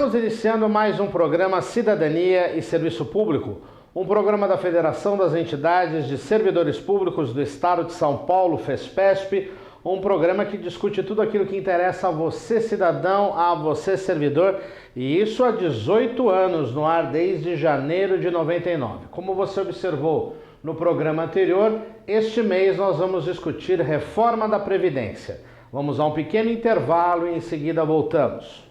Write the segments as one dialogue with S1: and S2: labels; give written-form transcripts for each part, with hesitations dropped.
S1: Estamos iniciando mais um programa Cidadania e Serviço Público, um programa da Federação das Entidades de Servidores Públicos do Estado de São Paulo, FESPESP, um programa que discute tudo aquilo que interessa a você, cidadão, a você, servidor, e isso há 18 anos, no ar desde janeiro de 99. Como você observou no programa anterior, este mês nós vamos discutir reforma da Previdência. Vamos a um pequeno intervalo e em seguida voltamos.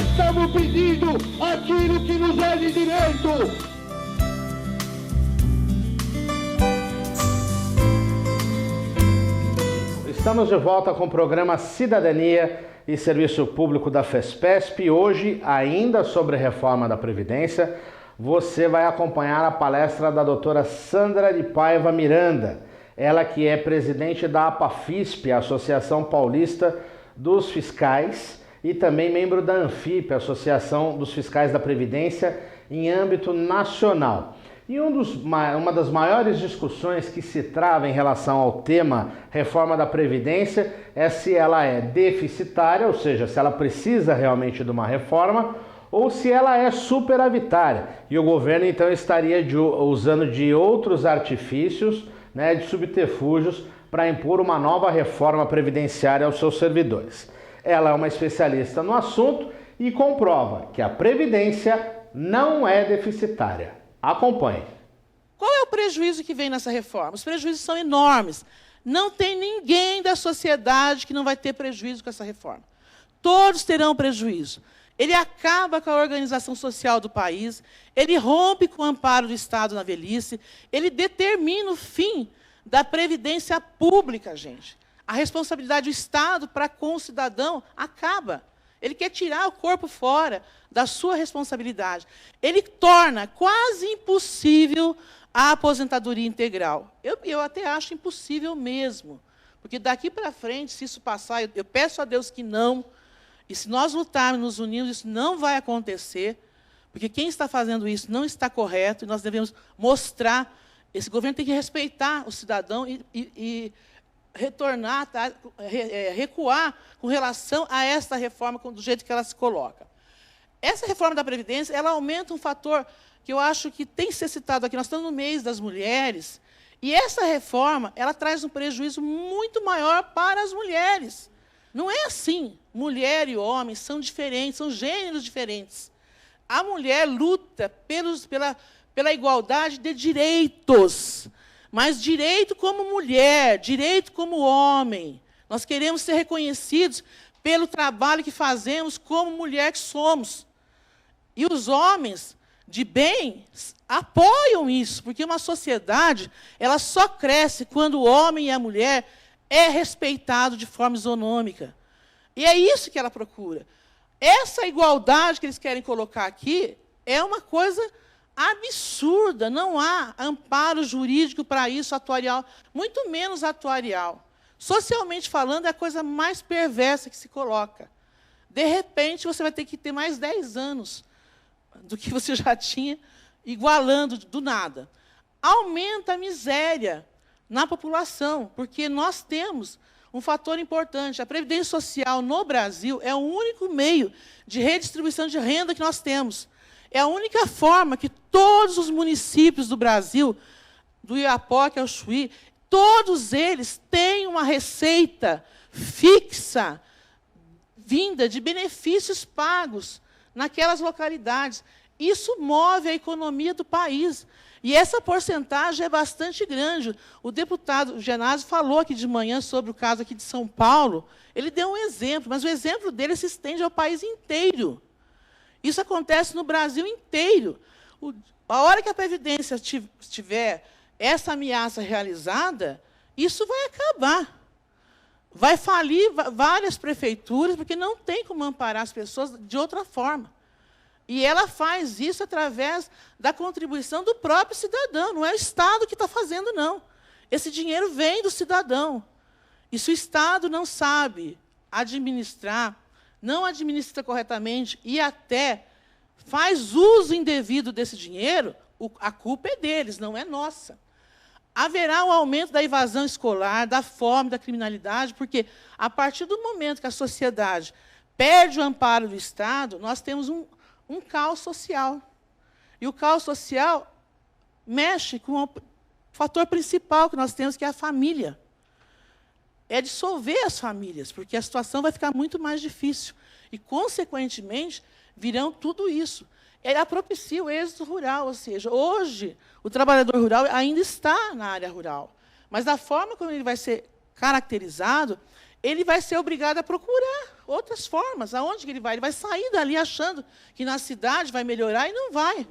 S2: Estamos pedindo aquilo que nos é de direito.
S1: Estamos de volta com o programa Cidadania e Serviço Público da FESPESP. Hoje, ainda sobre reforma da Previdência, você vai acompanhar a palestra da doutora Sandra de Paiva Miranda, ela que é presidente da APAFISP, a Associação Paulista dos Fiscais, e também membro da ANFIP, Associação dos Fiscais da Previdência, em âmbito nacional. E uma das maiores discussões que se trava em relação ao tema reforma da Previdência é se ela é deficitária, ou seja, se ela precisa realmente de uma reforma, ou se ela é superavitária. E o governo então estaria usando de outros artifícios, de subterfúgios, para impor uma nova reforma previdenciária aos seus servidores. Ela é uma especialista no assunto e comprova que a Previdência não é deficitária. Acompanhe.
S3: Qual é o prejuízo que vem nessa reforma? Os prejuízos são enormes. Não tem ninguém da sociedade que não vai ter prejuízo com essa reforma. Todos terão prejuízo. Ele acaba com a organização social do país, ele rompe com o amparo do Estado na velhice, ele determina o fim da previdência pública, gente. A responsabilidade do Estado para com o cidadão acaba. Ele quer tirar o corpo fora da sua responsabilidade. Ele torna quase impossível a aposentadoria integral. Eu até acho impossível mesmo. Porque daqui para frente, se isso passar, eu peço a Deus que não, e se nós lutarmos, nos unirmos, isso não vai acontecer, porque quem está fazendo isso não está correto, e nós devemos mostrar, esse governo tem que respeitar o cidadão e retornar, recuar com relação a esta reforma do jeito que ela se coloca. Essa reforma da Previdência, ela aumenta um fator que eu acho que tem que ser citado aqui. Nós estamos no mês das mulheres, e essa reforma, ela traz um prejuízo muito maior para as mulheres. Não é assim. Mulher e homem são diferentes, são gêneros diferentes. A mulher luta pela igualdade de direitos, mas direito como mulher, direito como homem. Nós queremos ser reconhecidos pelo trabalho que fazemos como mulher que somos. E os homens de bem apoiam isso, porque uma sociedade ela só cresce quando o homem e a mulher é respeitado de forma isonômica. E é isso que ela procura. Essa igualdade que eles querem colocar aqui é uma coisa absurda, não há amparo jurídico para isso atuarial, muito menos atuarial. Socialmente falando, é a coisa mais perversa que se coloca. De repente, você vai ter que ter mais 10 anos do que você já tinha, igualando do nada. Aumenta a miséria na população, porque nós temos um fator importante. A Previdência Social no Brasil é o único meio de redistribuição de renda que nós temos. É a única forma que todos os municípios do Brasil, do Iapoque ao Chuí, todos eles têm uma receita fixa, vinda de benefícios pagos naquelas localidades. Isso move a economia do país. E essa porcentagem é bastante grande. O deputado Genásio falou aqui de manhã sobre o caso aqui de São Paulo. Ele deu um exemplo, mas o exemplo dele se estende ao país inteiro. Isso acontece no Brasil inteiro. A hora que a Previdência tiver essa ameaça realizada, isso vai acabar. Vai falir várias prefeituras, porque não tem como amparar as pessoas de outra forma. E ela faz isso através da contribuição do próprio cidadão. Não é o Estado que está fazendo, não. Esse dinheiro vem do cidadão. E se o Estado não sabe administrar, não administra corretamente e até faz uso indevido desse dinheiro, a culpa é deles, não é nossa. Haverá um aumento da evasão escolar, da fome, da criminalidade, porque, a partir do momento que a sociedade perde o amparo do Estado, nós temos um caos social. E o caos social mexe com o fator principal que nós temos, que é a família. É dissolver as famílias, porque a situação vai ficar muito mais difícil. E, consequentemente, virão tudo isso. Ela propicia o êxodo rural, ou seja, hoje o trabalhador rural ainda está na área rural, mas da forma como ele vai ser caracterizado, ele vai ser obrigado a procurar outras formas. Aonde que ele vai? Ele vai sair dali achando que na cidade vai melhorar e não vai.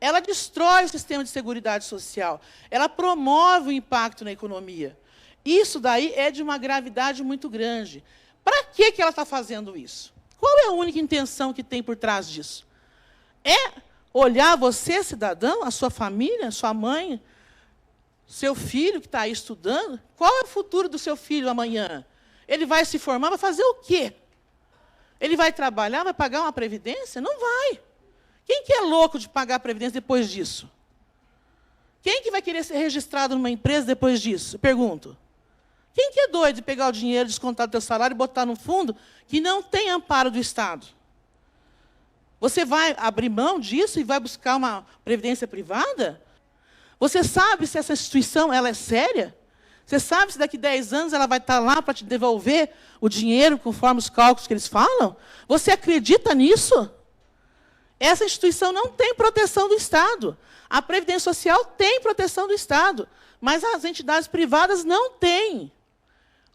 S3: Ela destrói o sistema de seguridade social, ela promove o impacto na economia. Isso daí é de uma gravidade muito grande. Para que ela está fazendo isso? Qual é a única intenção que tem por trás disso? É olhar você, cidadão, a sua família, sua mãe, seu filho que está aí estudando. Qual é o futuro do seu filho amanhã? Ele vai se formar, vai fazer o quê? Ele vai trabalhar, vai pagar uma previdência? Não vai. Quem que é louco de pagar a previdência depois disso? Quem que vai querer ser registrado numa empresa depois disso? Eu pergunto. Quem que é doido de pegar o dinheiro, descontar do teu salário e botar no fundo que não tem amparo do Estado? Você vai abrir mão disso e vai buscar uma previdência privada? Você sabe se essa instituição ela é séria? Você sabe se daqui a 10 anos ela vai estar lá para te devolver o dinheiro conforme os cálculos que eles falam? Você acredita nisso? Essa instituição não tem proteção do Estado. A Previdência Social tem proteção do Estado, mas as entidades privadas não têm.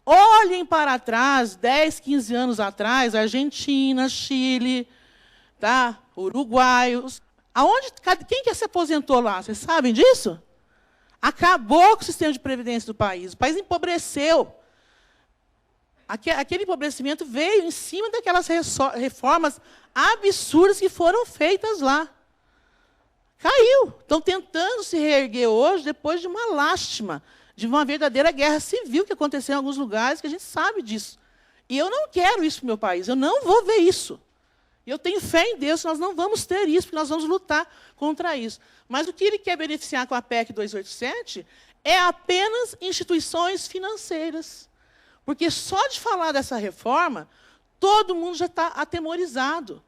S3: Olhem para trás, 10, 15 anos atrás, Argentina, Chile, tá? Uruguai. Quem que se aposentou lá? Vocês sabem disso? Acabou com o sistema de previdência do país. O país empobreceu. Aquele empobrecimento veio em cima daquelas reformas absurdas que foram feitas lá. Caiu. Estão tentando se reerguer hoje depois de uma lástima, de uma verdadeira guerra civil que aconteceu em alguns lugares, que a gente sabe disso. E eu não quero isso para o meu país, eu não vou ver isso. E eu tenho fé em Deus que nós não vamos ter isso, porque nós vamos lutar contra isso. Mas o que ele quer beneficiar com a PEC 287 é apenas instituições financeiras. Porque só de falar dessa reforma, todo mundo já está atemorizado.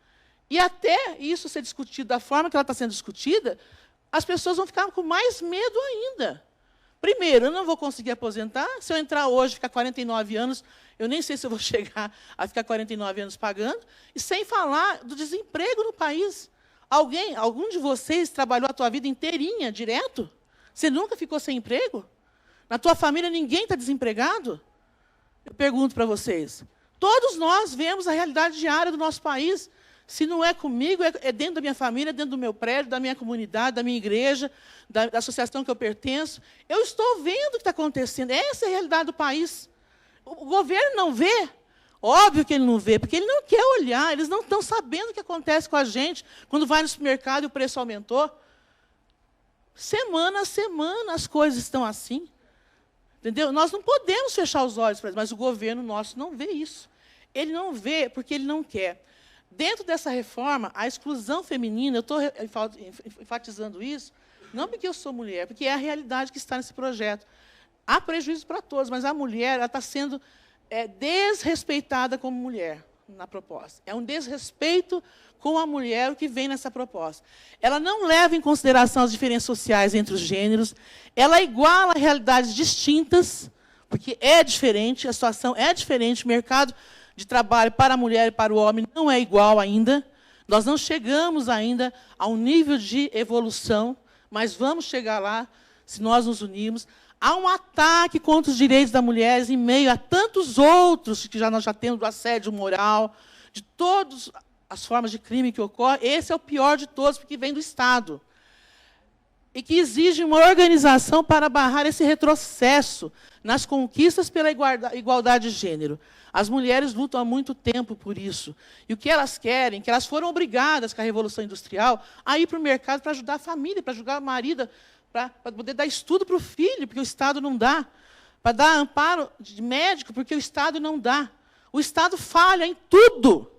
S3: E até isso ser discutido da forma que ela está sendo discutida, as pessoas vão ficar com mais medo ainda. Primeiro, eu não vou conseguir aposentar. Se eu entrar hoje e ficar 49 anos, eu nem sei se eu vou chegar a ficar 49 anos pagando. E sem falar do desemprego no país. Algum de vocês trabalhou a tua vida inteirinha, direto? Você nunca ficou sem emprego? Na tua família ninguém está desempregado? Eu pergunto para vocês. Todos nós vemos a realidade diária do nosso país. Se não é comigo, é dentro da minha família, dentro do meu prédio, da minha comunidade, da minha igreja, da associação que eu pertenço. Eu estou vendo o que está acontecendo. Essa é a realidade do país. O governo não vê. Óbvio que ele não vê, porque ele não quer olhar. Eles não estão sabendo o que acontece com a gente quando vai no supermercado e o preço aumentou. Semana a semana as coisas estão assim. Entendeu? Nós não podemos fechar os olhos para isso, mas o governo nosso não vê isso. Ele não vê porque ele não quer. Dentro dessa reforma, a exclusão feminina, eu estou enfatizando isso, não porque eu sou mulher, porque é a realidade que está nesse projeto. Há prejuízo para todos, mas a mulher está sendo desrespeitada como mulher na proposta. É um desrespeito com a mulher o que vem nessa proposta. Ela não leva em consideração as diferenças sociais entre os gêneros, ela iguala realidades distintas, porque é diferente, a situação é diferente, o mercado de trabalho para a mulher e para o homem não é igual ainda. Nós não chegamos ainda a um nível de evolução, mas vamos chegar lá se nós nos unirmos. Há um ataque contra os direitos das mulheres em meio a tantos outros que nós já temos, do assédio moral, de todas as formas de crime que ocorrem. Esse é o pior de todos, porque vem do Estado. e que exige uma organização para barrar esse retrocesso nas conquistas pela igualdade de gênero. As mulheres lutam há muito tempo por isso. E o que elas querem, que elas foram obrigadas com a Revolução Industrial a ir para o mercado para ajudar a família, para ajudar a marido, para poder dar estudo para o filho, porque o Estado não dá. Para dar amparo de médico, porque o Estado não dá. O Estado falha em tudo.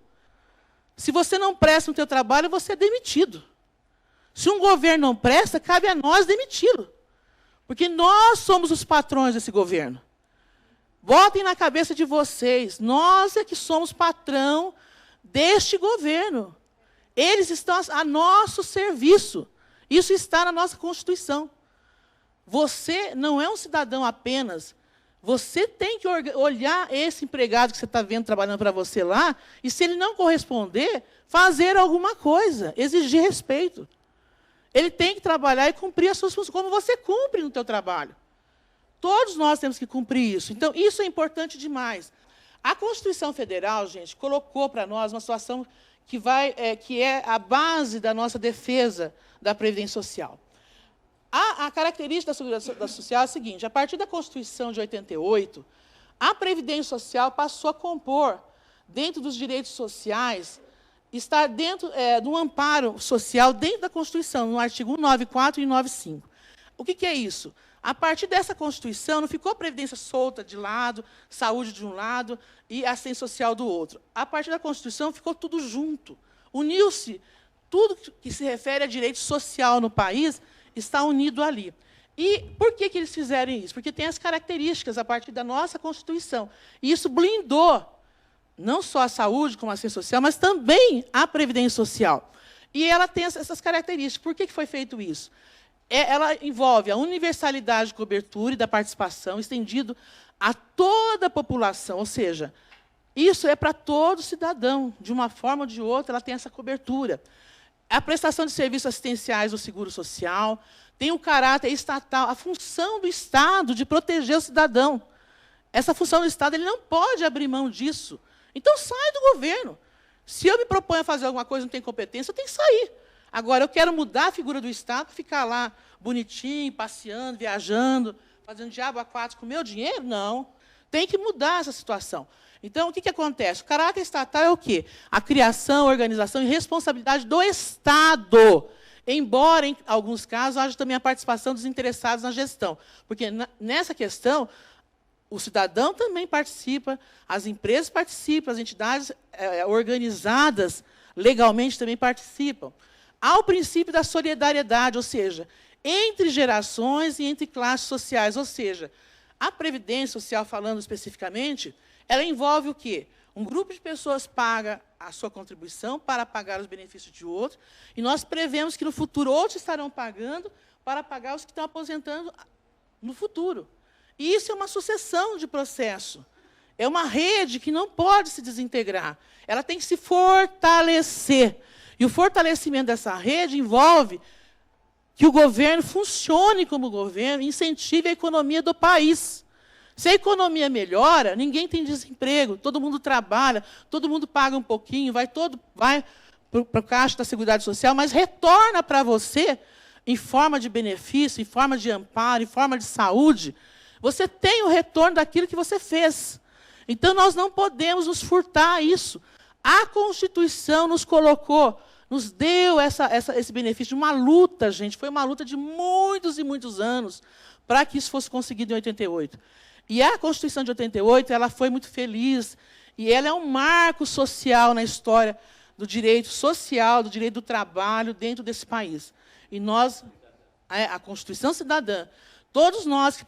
S3: Se você não presta no seu trabalho, você é demitido. Se um governo não presta, cabe a nós demiti-lo. Porque nós somos os patrões desse governo. Botem na cabeça de vocês, nós é que somos patrão deste governo. Eles estão a nosso serviço. Isso está na nossa Constituição. Você não é um cidadão apenas. Você tem que olhar esse empregado que você está vendo trabalhando para você lá, e se ele não corresponder, fazer alguma coisa, exigir respeito. Ele tem que trabalhar e cumprir as suas funções, como você cumpre no seu trabalho. Todos nós temos que cumprir isso. Então, isso é importante demais. A Constituição Federal, gente, colocou para nós uma situação que é a base da nossa defesa da Previdência Social. A característica da Seguridade Social é a seguinte: a partir da Constituição de 88, a Previdência Social passou a compor, dentro dos direitos sociais, estar dentro de um amparo social dentro da Constituição, no artigo 194 e 195. O que é isso? A partir dessa Constituição, não ficou a Previdência solta de lado, saúde de um lado e assistência social do outro. A partir da Constituição, ficou tudo junto. Uniu-se, tudo que se refere a direito social no país está unido ali. E por que eles fizeram isso? Porque tem as características a partir da nossa Constituição. E isso blindou não só a saúde, como a assistência social, mas também a Previdência Social. E ela tem essas características. Por que foi feito isso? Ela envolve a universalidade de cobertura e da participação, estendido a toda a população, ou seja, isso é para todo cidadão, de uma forma ou de outra, ela tem essa cobertura. A prestação de serviços assistenciais do Seguro Social tem o caráter estatal, a função do Estado de proteger o cidadão. Essa função do Estado, ele não pode abrir mão disso. Então, sai do governo. Se eu me proponho a fazer alguma coisa e não tenho competência, eu tenho que sair. Agora, eu quero mudar a figura do Estado, ficar lá bonitinho, passeando, viajando, fazendo diabo a quatro com o meu dinheiro? Não. Tem que mudar essa situação. Então, o que acontece? O caráter estatal é o quê? A criação, a organização e responsabilidade do Estado. Embora, em alguns casos, haja também a participação dos interessados na gestão. Porque, nessa questão, o cidadão também participa, as empresas participam, as entidades organizadas legalmente também participam. Há o princípio da solidariedade, ou seja, entre gerações e entre classes sociais. Ou seja, a Previdência Social, falando especificamente, ela envolve o quê? Um grupo de pessoas paga a sua contribuição para pagar os benefícios de outros, e nós prevemos que, no futuro, outros estarão pagando para pagar os que estão aposentando no futuro. E isso é uma sucessão de processo. É uma rede que não pode se desintegrar. Ela tem que se fortalecer. E o fortalecimento dessa rede envolve que o governo funcione como governo e incentive a economia do país. Se a economia melhora, ninguém tem desemprego, todo mundo trabalha, todo mundo paga um pouquinho, vai para o caixa da Seguridade Social, mas retorna para você em forma de benefício, em forma de amparo, em forma de saúde. Você tem o retorno daquilo que você fez. Então, nós não podemos nos furtar a isso. A Constituição nos colocou, nos deu esse benefício de uma luta, gente. Foi uma luta de muitos e muitos anos para que isso fosse conseguido em 88. E a Constituição de 88, ela foi muito feliz, e ela é um marco social na história do direito social, do direito do trabalho dentro desse país. E nós, a Constituição Cidadã, todos nós que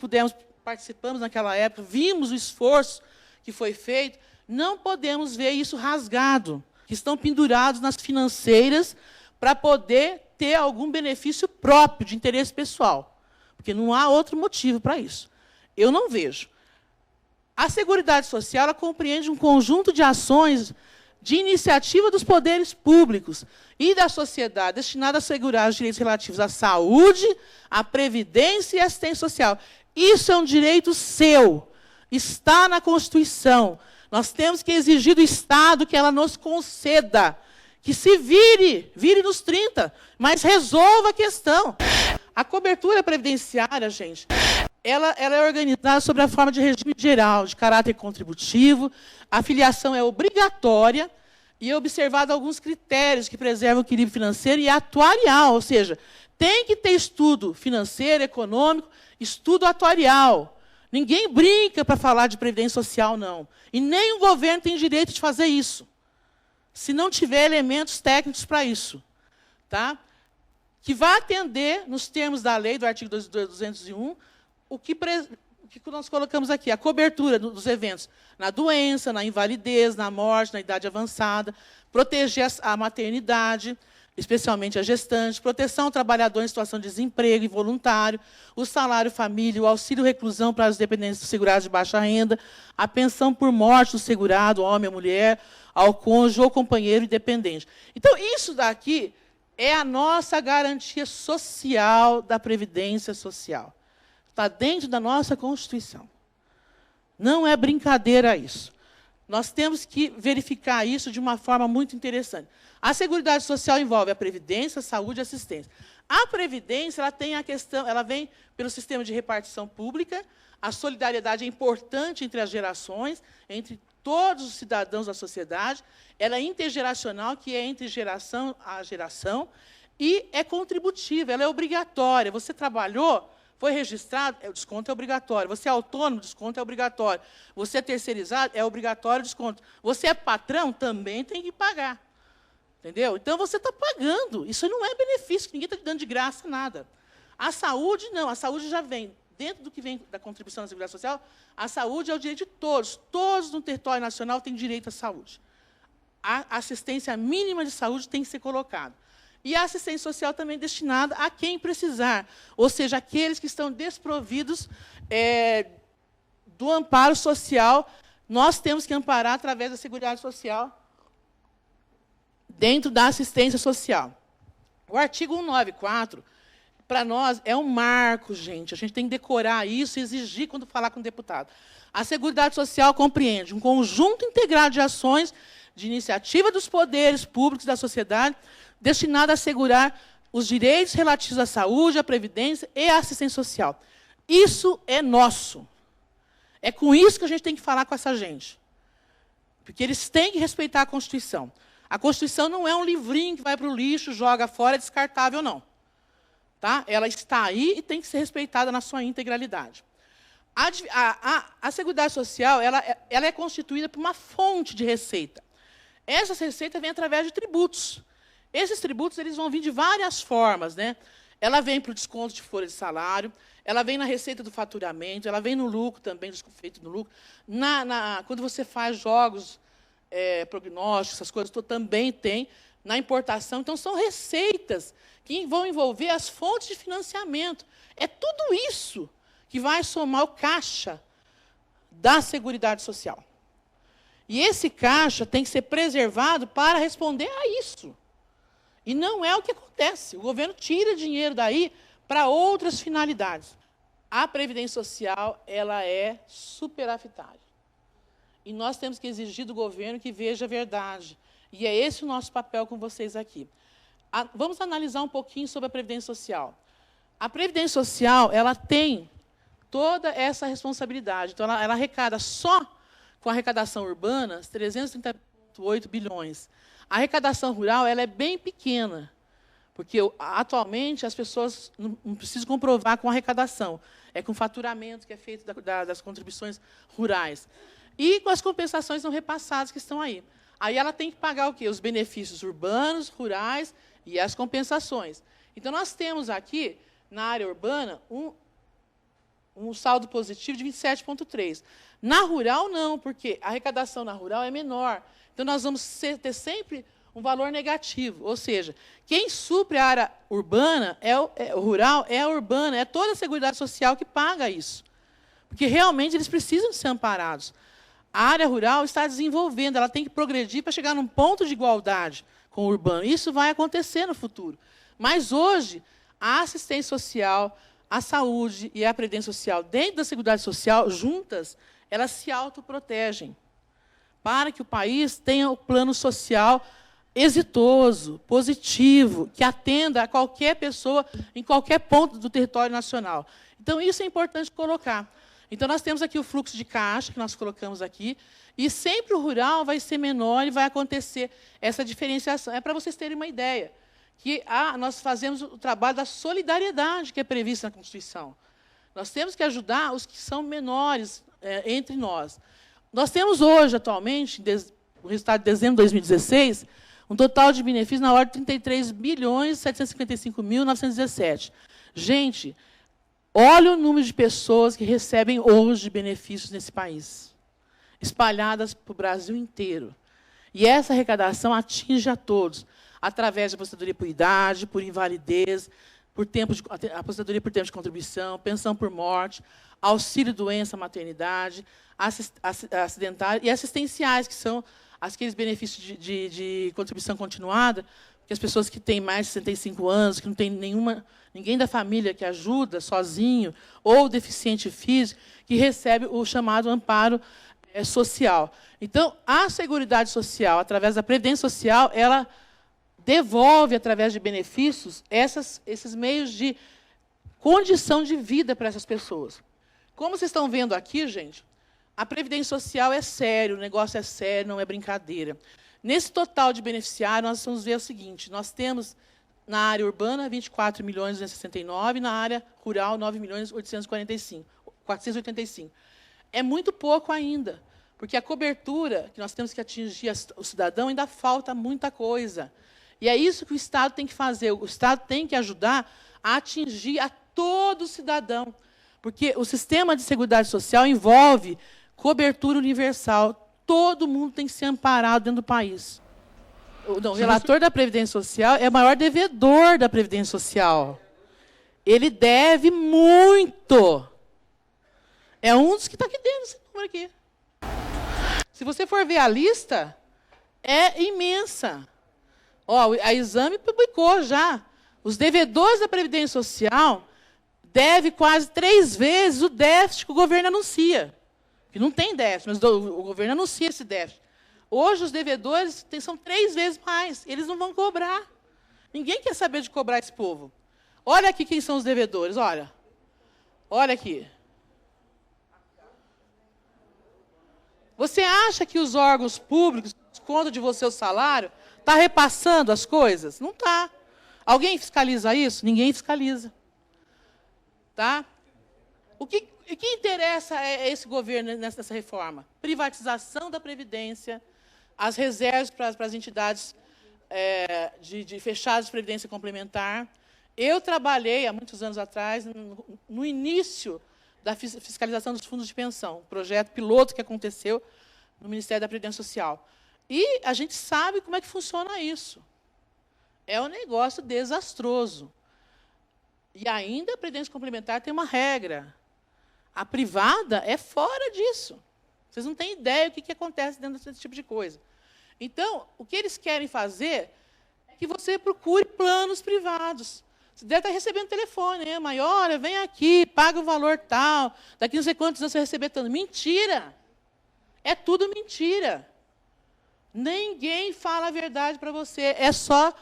S3: participamos naquela época, vimos o esforço que foi feito, não podemos ver isso rasgado, que estão pendurados nas financeiras para poder ter algum benefício próprio, de interesse pessoal. Porque não há outro motivo para isso. Eu não vejo. A Seguridade Social, ela compreende um conjunto de ações de iniciativa dos poderes públicos e da sociedade, destinada a assegurar os direitos relativos à saúde, à previdência e à assistência social. Isso é um direito seu, está na Constituição. Nós temos que exigir do Estado que ela nos conceda, que se vire nos 30, mas resolva a questão. A cobertura previdenciária, gente, ela é organizada sobre a forma de regime geral, de caráter contributivo, a filiação é obrigatória e é observado alguns critérios que preservam o equilíbrio financeiro e atuarial, ou seja, tem que ter estudo financeiro, econômico, estudo atuarial. Ninguém brinca para falar de previdência social, não. E nem o governo tem direito de fazer isso, se não tiver elementos técnicos para isso. Tá? Que vai atender, nos termos da lei, do artigo 201, o que nós colocamos aqui, a cobertura dos eventos na doença, na invalidez, na morte, na idade avançada, proteger a maternidade, especialmente a gestante, proteção ao trabalhador em situação de desemprego involuntário, o salário família, o auxílio reclusão para os dependentes dos segurados de baixa renda, a pensão por morte do segurado, homem ou mulher, ao cônjuge ou companheiro independente. Então, isso daqui é a nossa garantia social da Previdência Social. Está dentro da nossa Constituição. Não é brincadeira isso. Nós temos que verificar isso de uma forma muito interessante. A Seguridade Social envolve a Previdência, a Saúde e a Assistência. A Previdência ela tem a questão, ela vem pelo sistema de repartição pública, a solidariedade é importante entre as gerações, entre todos os cidadãos da sociedade, ela é intergeracional, que é entre geração a geração, e é contributiva, ela é obrigatória. Você trabalhou, foi registrado, o desconto é obrigatório. Você é autônomo, o desconto é obrigatório. Você é terceirizado, é obrigatório o desconto. Você é patrão, também tem que pagar. Entendeu? Então, você está pagando. Isso não é benefício, ninguém está te dando de graça nada. A saúde, não. A saúde já vem, dentro do que vem da contribuição da Seguridade Social, a saúde é o direito de todos. Todos no território nacional têm direito à saúde. A assistência mínima de saúde tem que ser colocada. E a assistência social também é destinada a quem precisar, ou seja, aqueles que estão desprovidos do amparo social, nós temos que amparar através da Seguridade Social, dentro da assistência social. O artigo 194, para nós, é um marco, gente. A gente tem que decorar isso e exigir quando falar com o deputado. A Seguridade Social compreende um conjunto integrado de ações de iniciativa dos poderes públicos da sociedade, destinado a assegurar os direitos relativos à saúde, à previdência e à assistência social. Isso é nosso. É com isso que a gente tem que falar com essa gente. Porque eles têm que respeitar a Constituição. A Constituição não é um livrinho que vai para o lixo, joga fora, é descartável, não. Tá? Ela está aí e tem que ser respeitada na sua integralidade. A Seguridade Social ela é constituída por uma fonte de receita. Essa receita vem através de tributos. Esses tributos eles vão vir de várias formas, né? Ela vem para o desconto de folha de salário, ela vem na receita do faturamento, ela vem no lucro também, feito no lucro. Quando você faz jogos, prognósticos, essas coisas, também tem na importação. Então, são receitas que vão envolver as fontes de financiamento. É tudo isso que vai somar o caixa da Seguridade Social. E esse caixa tem que ser preservado para responder a isso. E não é o que acontece. O governo tira dinheiro daí para outras finalidades. A Previdência Social ela é superavitária. E nós temos que exigir do governo que veja a verdade. E é esse o nosso papel com vocês aqui. Vamos analisar um pouquinho sobre a Previdência Social. A Previdência Social ela tem toda essa responsabilidade. Então, ela arrecada só com a arrecadação urbana 338 bilhões. A arrecadação rural ela é bem pequena, porque atualmente as pessoas não precisam comprovar com arrecadação. É com faturamento que é feito das contribuições rurais. E com as compensações não repassadas que estão aí. Aí ela tem que pagar o quê? Os benefícios urbanos, rurais e as compensações. Então, nós temos aqui, na área urbana, um saldo positivo de 27,3. Na rural, não, porque a arrecadação na rural é menor. Então, nós vamos ter sempre um valor negativo. Ou seja, quem supre a área urbana, rural, é a urbana, é toda a Seguridade Social que paga isso. Porque, realmente, eles precisam ser amparados. A área rural está desenvolvendo, ela tem que progredir para chegar num ponto de igualdade com o urbano. Isso vai acontecer no futuro. Mas, hoje, a assistência social, a saúde e a previdência social, dentro da Seguridade Social, juntas, elas se autoprotegem, para que o país tenha o plano social exitoso, positivo, que atenda a qualquer pessoa em qualquer ponto do território nacional. Então, isso é importante colocar. Então, nós temos aqui o fluxo de caixa, que nós colocamos aqui, e sempre o rural vai ser menor e vai acontecer essa diferenciação. É para vocês terem uma ideia, que nós fazemos o trabalho da solidariedade que é previsto na Constituição. Nós temos que ajudar os que são menores entre nós. Nós temos hoje, atualmente, o resultado de dezembro de 2016, um total de benefícios na ordem de 33.755.917. Gente, olha o número de pessoas que recebem hoje benefícios nesse país, espalhadas para o Brasil inteiro. E essa arrecadação atinge a todos, através de aposentadoria por idade, por invalidez, aposentadoria por tempo de contribuição, pensão por morte, auxílio doença, maternidade, acidentário e assistenciais, que são aqueles benefícios de contribuição continuada, que as pessoas que têm mais de 65 anos, que não tem ninguém da família que ajuda, sozinho, ou deficiente físico, que recebe o chamado amparo social. Então, a Seguridade Social, através da Previdência Social, ela devolve, através de benefícios, esses meios de condição de vida para essas pessoas. Como vocês estão vendo aqui, gente, a Previdência Social é sério, o negócio é sério, não é brincadeira. Nesse total de beneficiários, nós vamos ver o seguinte, nós temos, na área urbana, 24.269, na área rural, 9.845. É muito pouco ainda, porque a cobertura que nós temos que atingir o cidadão ainda falta muita coisa. E é isso que o Estado tem que fazer. O Estado tem que ajudar a atingir a todo cidadão. Porque o sistema de seguridade social envolve cobertura universal. Todo mundo tem que ser amparado dentro do país. O relator da Previdência Social é o maior devedor da Previdência Social. Ele deve muito. É um dos que está aqui dentro, esse número aqui. Se você for ver a lista, é imensa. Ó, a Exame publicou já. Os devedores da Previdência Social devem quase 3 vezes o déficit que o governo anuncia. Que não tem déficit, mas o governo anuncia esse déficit. Hoje, os devedores são 3 vezes mais. Eles não vão cobrar. Ninguém quer saber de cobrar esse povo. Olha aqui quem são os devedores, olha. Olha aqui. Você acha que os órgãos públicos, desconto de você o salário, está repassando as coisas? Não está. Alguém fiscaliza isso? Ninguém fiscaliza. Tá? O que interessa é esse governo nessa reforma? Privatização da Previdência, as reservas para as entidades de fechadas de Previdência Complementar. Eu trabalhei, há muitos anos atrás, no início da fiscalização dos fundos de pensão, projeto piloto que aconteceu no Ministério da Previdência Social. E a gente sabe como é que funciona isso. É um negócio desastroso. E ainda a Previdência Complementar tem uma regra. A privada é fora disso. Vocês não têm ideia do que acontece dentro desse tipo de coisa. Então, o que eles querem fazer é que você procure planos privados. Você deve estar recebendo telefone, né? Maior, vem aqui, paga o valor tal, daqui não sei quantos anos você vai receber tanto. Mentira! É tudo mentira. Ninguém fala a verdade para você. É só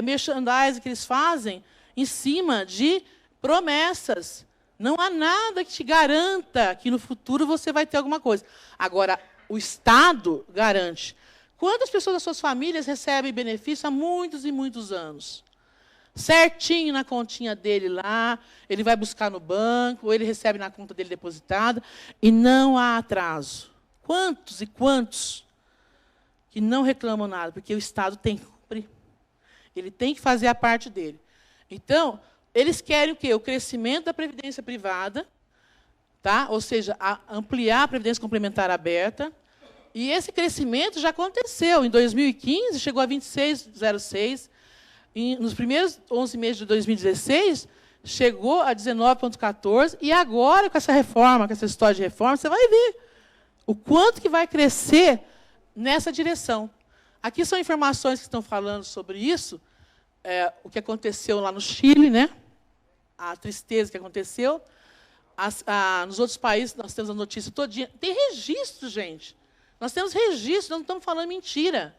S3: merchandising que eles fazem em cima de promessas. Não há nada que te garanta que no futuro você vai ter alguma coisa. Agora, o Estado garante. Quantas pessoas das suas famílias recebem benefício há muitos e muitos anos? Certinho na continha dele lá, ele vai buscar no banco, ou ele recebe na conta dele depositada, e não há atraso. Quantos e quantos que não reclamam nada, porque o Estado tem que cumprir. Ele tem que fazer a parte dele. Então, eles querem o quê? O crescimento da previdência privada, tá? Ou seja, ampliar a previdência complementar aberta, e esse crescimento já aconteceu. Em 2015, chegou a 26,06%, nos primeiros 11 meses de 2016, chegou a 19,14%, e agora, com essa reforma, com essa história de reforma, você vai ver o quanto que vai crescer nessa direção. Aqui são informações que estão falando sobre isso, o que aconteceu lá no Chile, né? A tristeza que aconteceu. Nos outros países, nós temos a notícia todinha. Tem registro, gente. Nós temos registro, não estamos falando mentira.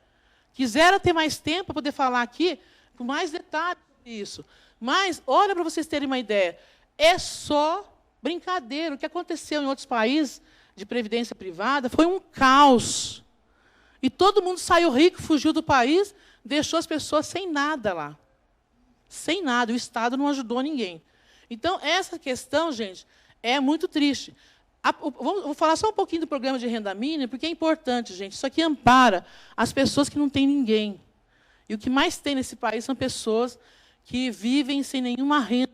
S3: Quisera ter mais tempo para poder falar aqui com mais detalhes sobre isso. Mas, olha para vocês terem uma ideia, é só brincadeira. O que aconteceu em outros países de previdência privada foi um caos. E todo mundo saiu rico, fugiu do país, deixou as pessoas sem nada lá. Sem nada. O Estado não ajudou ninguém. Então, essa questão, gente, é muito triste. Vou falar só um pouquinho do programa de renda mínima, porque é importante, gente. Isso aqui ampara as pessoas que não têm ninguém. E o que mais tem nesse país são pessoas que vivem sem nenhuma renda.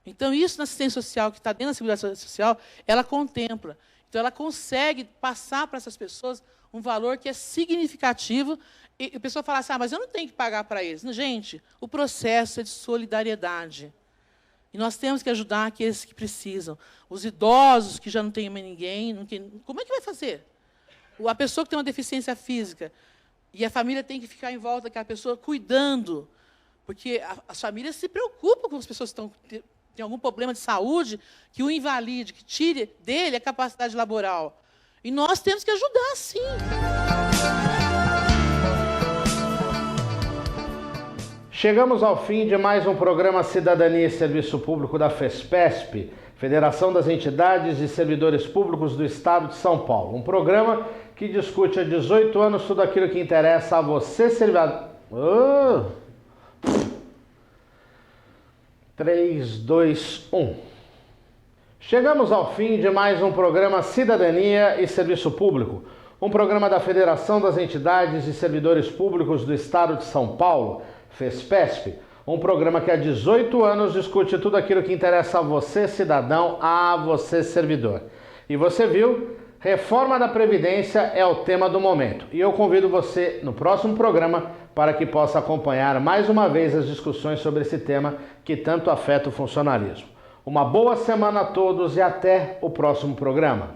S3: Então, isso na assistência social, que está dentro da Seguridade Social, ela contempla. Então, ela consegue passar para essas pessoas um valor que é significativo. E a pessoa fala assim, mas eu não tenho que pagar para eles. Gente, o processo é de solidariedade. E nós temos que ajudar aqueles que precisam. Os idosos que já não têm mais ninguém. Como é que vai fazer? A pessoa que tem uma deficiência física e a família tem que ficar em volta daquela pessoa cuidando. Porque as famílias se preocupam com as pessoas que têm algum problema de saúde, que o invalide, que tire dele a capacidade laboral. E nós temos que ajudar, sim.
S1: Chegamos ao fim de mais um programa Cidadania e Serviço Público da FESPESP, Federação das Entidades e Servidores Públicos do Estado de São Paulo. Um programa que discute há 18 anos tudo aquilo que interessa a você, servidor. 3, 2, 1. Chegamos ao fim de mais um programa Cidadania e Serviço Público, um programa da Federação das Entidades e Servidores Públicos do Estado de São Paulo, FESPESP, um programa que há 18 anos discute tudo aquilo que interessa a você, cidadão, a você, servidor. E você viu, reforma da Previdência é o tema do momento. E eu convido você no próximo programa para que possa acompanhar mais uma vez as discussões sobre esse tema que tanto afeta o funcionalismo. Uma boa semana a todos e até o próximo programa.